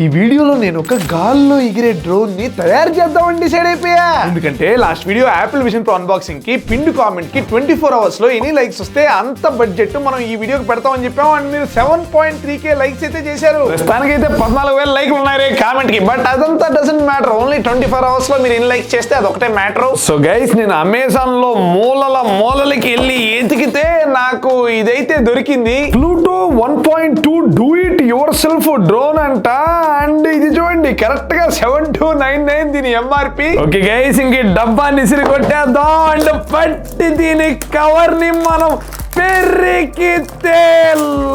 ఈ వీడియోలో నేను ఒక గాల్లో ఎగిరే డ్రోన్ ని తయారు చేద్దామని డిసైడ్ అయిపోయా. ఎందుకంటే last video Apple vision pro unboxing కి పిన్ కామెంట్ కి 24 అవర్స్ లో ఎన్ని లైక్స్ వస్తే అంత బడ్జెట్ మనం ఈ వీడియోకి పెడతామని చెప్పాము. అండ్ మీరు 7.3k లైక్స్ అయితే చేశారు. ప్రస్తుతానికైతే 14,000 లైక్లు ఉన్నాయి కామెంట్ కి. బట్ అదంతా డజంట్ మ్యాటర్. ఓన్లీ 24 అవర్స్ లో మీరు ఎన్ని లైక్స్ చేస్తే అదొకటే మ్యాటర్. సో గైస్, నేను అమెజాన్ లో మూలలకి వెళ్ళి ఎతికితే నాకు ఇదైతే దొరికింది. Pluto 1.2 do it your self drone అంట. అండ్ ఇది చూడండి, కరెక్ట్ గా 7299 దీని ఎంఆర్పి. ఓకే గైస్, ఇంక డబ్బాని ఇసిరి కొట్టేద్దాం. అండ్ పట్టి దీని కవర్ ని మనం పెరికితే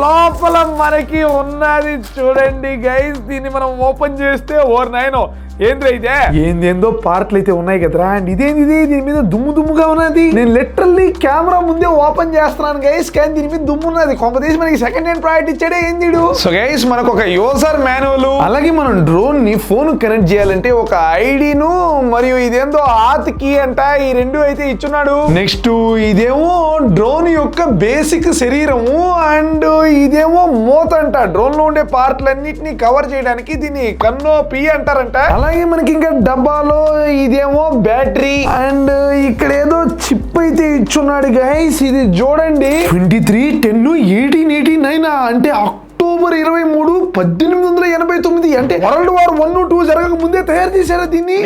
లోపల మనకి ఉన్నది చూడండి గైస్. దీన్ని మనం ఓపెన్ చేస్తే ఓర్ నైనో ఏందేందో పార్ట్లు అయితే ఉన్నాయి కదరా. అండ్ ఇదేంది, దీని మీద దుమ్ముగా ఉన్నది. నేను లిటరల్లీ కెమెరా ముందే ఓపెన్ చేస్తున్నాను గైస్, కానీ దీని మీద దుమ్ము ఉన్నది. కొంపదీసి మనకి సెకండ్ హ్యాండ్ ప్రోడక్ట్ ఇచ్చాడే ఏంది. సో గైస్, మనకు ఒక యూజర్ మాన్యువల్, అలాగే మనం డ్రోన్ ని ఫోన్ కనెక్ట్ చేయాలంటే ఒక ఐడిను మరియు ఇదేందో ఆత్ కీ అంట, ఈ రెండు అయితే ఇచ్చున్నాడు. నెక్స్ట్ ఇదేమో డ్రోన్ యొక్క బేసిక్ శరీరము. అండ్ ఇదేమో మూత అంట, డ్రోన్ లో ఉండే పార్ట్లన్నిటిని కవర్ చేయడానికి దీన్ని కన్నోపి అంటారంట. అలాగే మనకి ఇంకా డబ్బాలో ఇదేమో బ్యాటరీ. అండ్ ఇక్కడ ఏదో చిప్ అయితే ఇచ్చున్నాడు గైస్. ఇది చూడండి, 23/10/1889 అంటే అక్టోబర్ 23, 1889. అంటే వరల్డ్ వార్ 1, 2 జరగక ముందే తయారు చేశారు దీన్ని.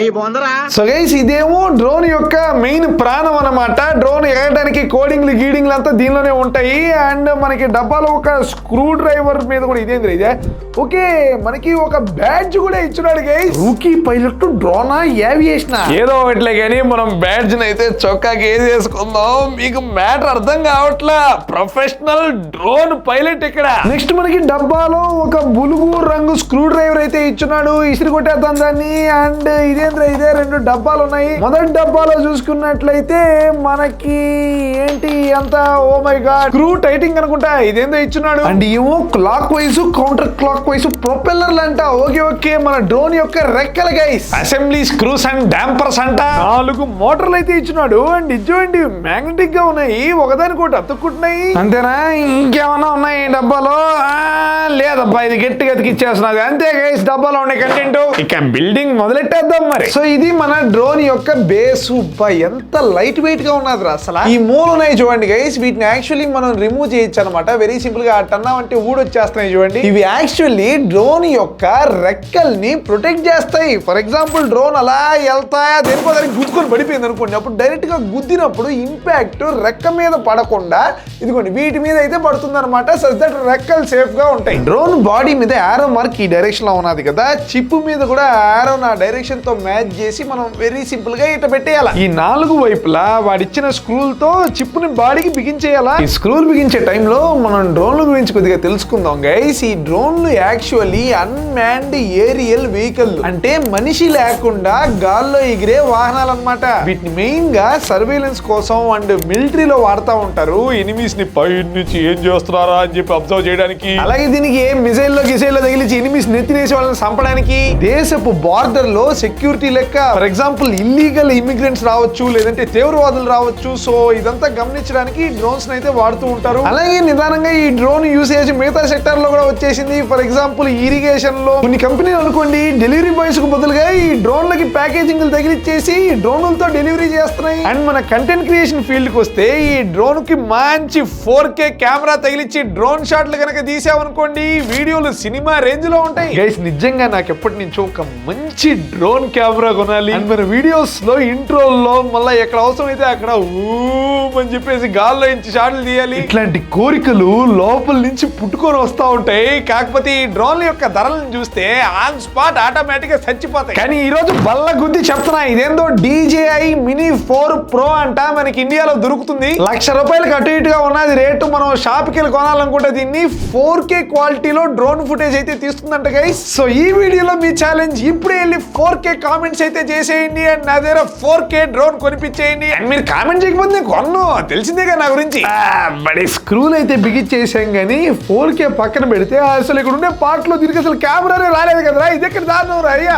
సో గైస్, ఇదేమో డ్రోన్ యొక్క మెయిన్ ప్రాణం అన్నమాట. డ్రోన్ ఎగరడానికి కోడింగ్లు గీడింగ్లు అంతా దీనిలోనే ఉంటాయి. అండ్ మనకి డబ్బాలో ఒక స్క్రూ డ్రైవర్ మీద కూడా ఇదే ఓకే, మనకి ఒక బ్యాడ్జ్ కూడా ఇచ్చున్నాడు గైస్. రూకీ పైలట్ డ్రోనా ఏవియేషన్ ఏదో ఒకట్లే, కానీ మనం బ్యాడ్జ్ అయితే చొక్కాకి ఏది వేసుకుందాం. మీకు మ్యాటర్ అర్థం కావట్లా. ప్రొఫెషనల్ డ్రోన్ పైలట్ ఇక్కడ. నెక్స్ట్ మనకి డబ్బాలో ఒక బులుగు రంగు స్క్రూ డ్రైవర్ అయితే ఇచ్చున్నాడు. ఇసిరి కొట్టేద్దాం దాన్ని. అండ్ ఇదే 2 డబ్బాలు ఉన్నాయి. మొదటి డబ్బాలో చూసుకున్నట్లయితే మనకి ఏంటి అంత, oh my God, screw tightening అనుకుంటా ఇదేందో ఇచ్చున్నాడు. అండ్ ఏమో clockwise counterclockwise ప్రొపెల్లర్లు అంట. ఓకే, మన డ్రోన్ యొక్క రెక్కలు guys. Assembly screws and dampers అంట. 4 మోటార్లు అయితే ఇచ్చున్నాడు. అండ్ ఇచ్చేయండి మ్యాగ్నెటిక్ గా ఉన్నాయి, ఒకదానికోటి అతుక్కుంటున్నాయి. అంతేనా, ఇంకేమన్నా ఉన్నాయి డబ్బాలో? లేదబ్బా, ఇది గట్టిగా అతికిచ్చేస్తున్నది. అంతే గైస్, డబ్బాలో ఉండే కంటెంట్. ఇక బిల్డింగ్ మొదలెట్టేద్దాం మరి. సో ఇది మన డ్రోన్ యొక్క బేస్. ఎంత లైట్ వెయిట్ గా ఉన్నది అసలు. ఈ మూలు ఉన్నాయి చూడండి గైస్, వీటిని యాక్చువల్లీ మనం రిమూవ్ చేయొచ్చు అనమాట. వెరీ సింపుల్ గా టన్నా అంటే ఊడొచ్చేస్తున్నాయి చూడండి. ఇవి యాక్చువల్లీ డ్రోన్ యొక్క రెక్కల్ని ప్రొటెక్ట్ చేస్తాయి. ఫర్ ఎగ్జాంపుల్ డ్రోన్ అలా వెళ్తాయా, దేనికో దానికి గుద్దుకొని పడిపోయింది అనుకోండి, అప్పుడు డైరెక్ట్ గా గుద్దినప్పుడు ఇంపాక్ట్ రెక్క మీద పడకుండా ఇదిగోండి వీటి మీద అయితే పడుతుంది అనమాట. సచ్ దట్ రెక్కలు సేఫ్ గా ఉంటాయి. డ్రోన్ బాడీ మీద ఆరో మార్క్ ఈ డైరెక్షన్ లో ఉన్నది కదా, చిప్ మీద కూడా ఆరో నా డైరెక్షన్ తో మ్యాచ్ చేసి మనం వెరీ సింపుల్ గా ఇట పెట్టేయాలి. ఈ 4 వైపులా వాడిచ్చిన స్క్రూలతో చిప్ ని బాడీకి బిగించేయాలా. ఈ స్క్రూలు బిగించే టైంలో మనం డ్రోన్ల గురించి కొద్దిగా తెలుసుకుందాం గైస్. ఈ డ్రోన్లు యాక్చువల్లీ అన్మాన్డ్ ఏరియల్ వెహికల్, అంటే మనిషి లేకుండా గాల్లో ఎగిరే వాహనాలు అన్నమాట. వీటిని మెయిన్ గా సర్వేలెన్స్ కోసం అండ్ మిలిటరీలో వాడుతూ ఉంటారు. ఎనిమీస్ ని పై నుంచి ఏం చేస్తున్నారా అని చెప్పి అబ్జర్వ్ చేయడానికి. అలాగే దీనికి మిసైల్లో తగిలించి ఎనిమీస్ నెత్తినేసి వాళ్ళని చంపడానికి. దేశపు బార్డర్ లో సెక్యూరిటీ లెక్క. ఫర్ ఎగ్జాంపుల్ ఇల్లీగల్ ఇమిగ్రెంట్స్ రావచ్చు, లేదంటే తీవ్రవాదులు రావచ్చు. సో ఇదంతా గమనించడానికి డ్రోన్స్ అయితే వాడుతూ ఉంటారు. అలాగే నిదానంగా ఈ డ్రోన్ యూసేజ్ మిగతా సెక్టర్ లో కూడా వచ్చేసింది. ఫర్ ఎగ్జాంపుల్ ఇరిగేషన్ లో కొన్ని కంపెనీలు అనుకోండి, డెలివరీ బాయ్స్ కు బదులుగా ఈ డ్రోన్లకి ప్యాకేజింగ్ తగిలిచ్చేసి డ్రోన్లతో డెలివరీ చేస్తున్నాయి. అండ్ మన కంటెంట్ క్రియేషన్ ఫీల్డ్ కి వస్తే ఈ డ్రోన్ కి మంచి 4K కెమెరా తగిలిచ్చి డ్రోన్ షాట్లు కనుక తీసామనుకోండి, వీడియోలు సినిమా రేంజ్ లో ఉంటాయి గైస్. నిజంగా నాకు ఎప్పటి నుంచో ఒక మంచి డ్రోన్ కెమెరా కొనాలి. అండ్ మన వీడియోస్ లో ఇంట్రోల్లో మళ్ళీ ఎక్కడ అవసరం అయితే అక్కడ అని చెప్పేసి గాల్లో నుంచి షాట్లు తీయాలి. ఇట్లాంటి కోరికలు లోపల నుంచి పుట్టుకొని వస్తూ ఉంటాయి. కాకపోతే ఈ డ్రోన్ యొక్క ధరలను చూస్తే ఆన్ స్పాట్ ఆటోమేటిక్ గా చచ్చిపోతాయి. కానీ ఈ రోజు బల్ల గుద్ది చెప్తున్నా, ఇదేందో DJI Mini 4 Pro అంట, మనకి ఇండియాలో దొరుకుతుంది. ₹1,00,000 అటు ఇటుగా ఉన్నది రేటు. మనం షాప్ కి వెళ్ళి కొనాలనుకుంటే దీన్ని 4K క్వాలిటీలో డ్రోన్ ఫుటేజ్ అయితే తీస్తుందంట గైస్. సో ఈ వీడియోలో మీ ఛాలెంజ్, ఇప్పుడే వెళ్ళి 4K కామెంట్స్ అయితే చేసేయండి. అండ్ నా దగ్గర 4K డ్రోన్ కొనిపించేయండి. అండ్ మీరు కామెంట్ చేయకపోతే నేను కొన్ను, తెలిసిందేగా నా గురించి. బడి స్క్రూలు అయితే బిగిచ్చేసాం, కానీ 4K పక్కన పెడితే అసలు ఇక్కడ ఉండే పార్ట్ లో దీనికి అసలు కెమెరానే రాలేదు కదరా. ఇది ఎక్కడ దారుణం రా అయ్యా.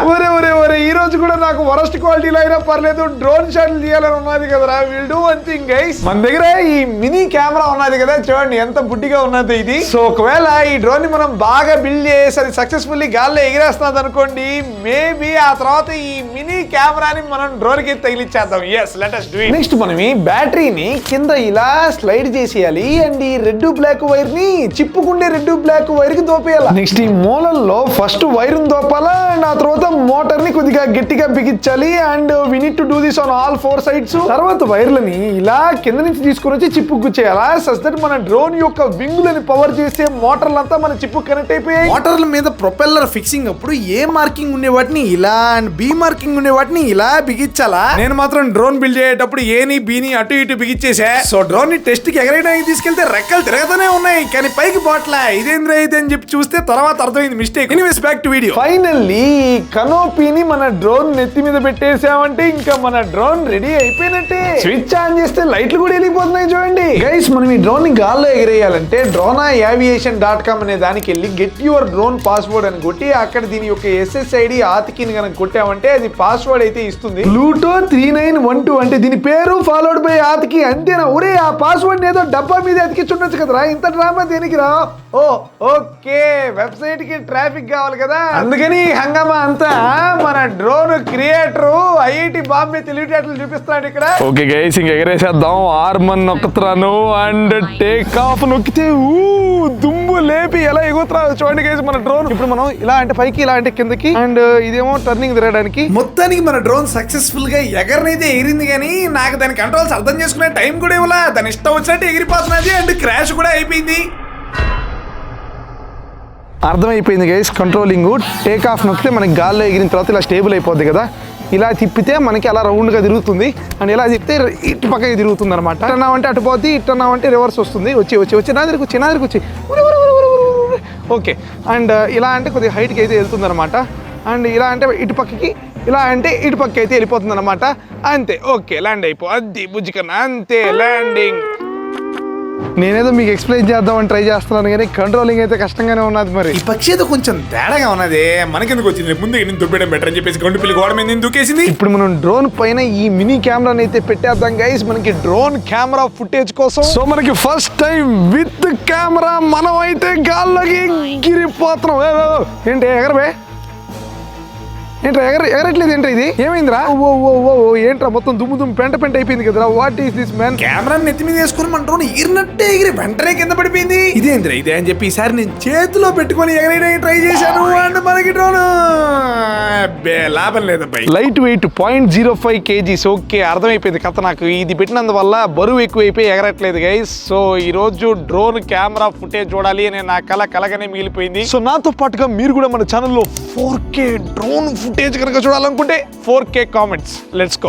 ఒరే ఈ రోజు కూడా నాకు వరస్ట్ క్వాలిటీలో అయినా పర్లేదు, డ్రోన్ షాట్లు తీయాలని ఉన్నది కదరా. Will do one thing guys, మన దగ్గర ఈ మినీ కెమెరా ఉన్నది కదా, చూడండి ఎంత బుడ్డిగా ఉన్నది ఇది. సో ఒకవేళ ఈ డ్రోన్ ని మనం బాగా బిల్డ్ చేసి అది సక్సెస్ఫుల్లీ గాల్లో ఎగిరేస్తున్నది అనుకోండి, మేబీ ఆ తర్వాత ఈ మినీ కెమెరాని మనం డ్రోన్ కి తగిలిచ్చేద్దాం. yes let us do it. Next మనం ఈ బ్యాటరీని కింద ఇలా స్లైడ్ చేసేయాలి అండ్ ఈ రెడ్ బ్లాక్ వైర్ ని చిప్పుకుండే రెడ్ బ్లాక్ వైర్ కి దోపేయాలి. నెక్స్ట్ ఈ మూలల్లో ఫస్ట్ వైర్ ని దోపాలా అండ్ ఆ తర్వాత మోటార్ ని కొద్దిగా గట్టిగా బిగించాలి and we need to do this on all 4 sides. తర్వాత వైర్లని ఇలా కింద నుంచి తీసుకుని వచ్చి చిప్పు గుచ్చేయాలా సచ్ దట్ మన డ్రోన్ యొక్క వింగులని పవర్ చేస్తే మోటార్లంతా మన చిప్పు కనెక్ట్ అయిపోయాయి. మోటార్ల మీద ప్రొపెల్లర్ ఫిక్సింగ్ అప్పుడు ఏ మార్కింగ్ ఉండే వాటిని ఇలా అండ్ బి మార్కింగ్ ఉండే వాటిని ఇలా బిగించాలా. నేను మాత్రం డ్రోన్ బిల్డ్ చేసేటప్పుడు ఏని బీని అటు ఇటు బిగించేసా. సో డ్రోన్ ని టెస్ట్ కి ఎగరేయడానికి తీసుకెళ్తే రెక్కలు తిరగతానే ఉన్నాయి కానీ పైకి పోట్లా. ఇదేంద్ర ఇది అని చెప్పి చూస్తే తర్వాత అర్థమైంది mistake. Anyways back to video. Finally కనోపీని మన డ్రోన్ నెత్తి మీద పెట్టేసామంటే ఇంకా మన డ్రోన్ రెడీ అయిపోయినట్టే. స్విచ్ ఆన్ చేస్తే లైట్లు కూడా వెళ్ళిపోతున్నాయి చూడండి. గైస్ మనం ఈ డ్రోన్ ని గాల్లో ఎగిరేయాలంటే droneaviation.com అనే దానికి వెళ్ళి గెట్ యువర్ డ్రోన్ పాస్వర్డ్ అని కొట్టి అక్కడ దీని యొక్క SSID ఆతికిని కనుక కొట్టామంటే అది పాస్వర్డ్ అయితే ఇస్తుంది. ప్లూటో 3912 అంటే దీని పేరు ఫాలోడ్ బై ఆతికి. అంతేనా? ఒరే ఆ పాస్వర్డ్ ఏదో డబ్బా మీద అతికించుండొచ్చు కదరా, ఇంత డ్రామా దేనికి రా? ఓ ఓకే, వెబ్సైట్ కి ట్రాఫిక్ కావాలి కదా, అందుకని హంగామా అంతా. మన డ్రోన్ క్రియేటర్ ఐఐటి బాంబే తెలివితేటలు చూపిస్తున్నాడు ఇక్కడ. ఓకే గైస్ ఇంక ఎగరేసేద్దాం. ఆర్మన్ నొక్కుతున్నాను అండ్ టేక్ ఆఫ్ నొక్కితే దుమ్ము లేపి ఎలా ఎగురుతున్నా చూడండి గైస్ మన డ్రోన్. ఇప్పుడు మనం ఇలా అంటే పైకి, ఇలా అంటే కిందకి అండ్ ఇదేమో టర్నింగ్ తిరగడానికి. మొత్తానికి మన డ్రోన్ సక్సెస్ఫుల్ గా ఎగరనైతే ఎగిరింది కానీ నాకు దాని కంట్రోల్స్ అర్థం చేసుకునే టైం కూడా ఇవ్వాలా. దాని ఇష్టం వచ్చినట్టు ఎగిరిపోతున్నది అండ్ క్రాష్ కూడా అయిపోయింది. అర్థమైపోయింది గైస్ కంట్రోలింగ్. టేక్ ఆఫ్ నొక్కితే మనకి గాల్లో ఎగిరిన తర్వాత ఇలా స్టేబుల్ అయిపోద్ది కదా, ఇలా తిప్పితే మనకి అలా రౌండ్గా తిరుగుతుంది అండ్ ఇలా తిప్పితే ఇటు పక్కకి తిరుగుతుంది అనమాట. ఇట్టన్నామంటే అటు పోతే, ఇట్టన్నామంటే రివర్స్ వస్తుంది. వచ్చి నా దగ్గరికి వచ్చి ఓకే. అండ్ ఇలా అంటే కొద్దిగా హైట్కి అయితే వెళ్తుంది అనమాట. అండ్ ఇలా అంటే ఇటు పక్కకి, ఇలా అంటే ఇటు పక్కకి అయితే వెళ్ళిపోతుంది అనమాట. అంతే, ఓకే ల్యాండ్ అయిపో. అది బుజ్జికన్నా అంతే ల్యాండింగ్. నేనేదో మీకు ఎక్స్ప్లెయిన్ చేద్దామని ట్రై చేస్తున్నాను కానీ కంట్రోలింగ్ అయితే కష్టంగానే ఉన్నది. మరి ఈ పక్షి ఏదో కొంచెం తేడాగా ఉన్నది. మనకెందుకు వచ్చింది? ముందు నేను దుబ్బేయడం బెటర్ అని చెప్పేసి గండు పిల్లి గోడ మీద దూకేసింది. ఇప్పుడు మనం డ్రోన్ పైన ఈ మినీ కెమెరాని అయితే పెట్టేద్దాం గైస్ మనకి డ్రోన్ కెమెరా ఫుటేజ్ కోసం. సో మనకి ఫస్ట్ టైం విత్ కెమెరా మనం అయితే గాల్లోకి ఎగిరిపోతున్నాం. ఏంటి ఎగరబే? ఏంట్రా ఎగరట్లేదు? ఏంట్రా ఇది? ఏమైందిరా? ఓ ఏంట్రా మొత్తం దుమ్ము పెంట అయిపోయింది కదరా. What is this man? Camera నెత్తి మీద వేసుకుని మన డ్రోన్ ఎగిరినట్టే ఎగిరి వెంటనే కింద పడిపోయింది. ఇదేంద్రా ఇదే అని చెప్పి ఈసారి నేను చేతిలో పెట్టుకొని ఎగరేయడానికి ట్రై చేశాను అండ్ మనకి డ్రోన్ లాభం లేదబ్బాయి. Lightweight 0.05 kgs. ఓకే అర్థమైపోయింది కథ నాకు. ఇది పెట్టినందువల్ల బరువు ఎక్కువైపోయి ఎగరట్లేదు గైస్. సో ఈ రోజు డ్రోన్ కెమెరా ఫుటేజ్ చూడాలి అని నా కలగానే మిగిలిపోయింది. సో నాతో పాటుగా మీరు కూడా మన ఛానల్లో 4K డ్రోన్ ఫుటేజ్ కనుక చూడాలనుకుంటే 4K కామెంట్స్. Let's go.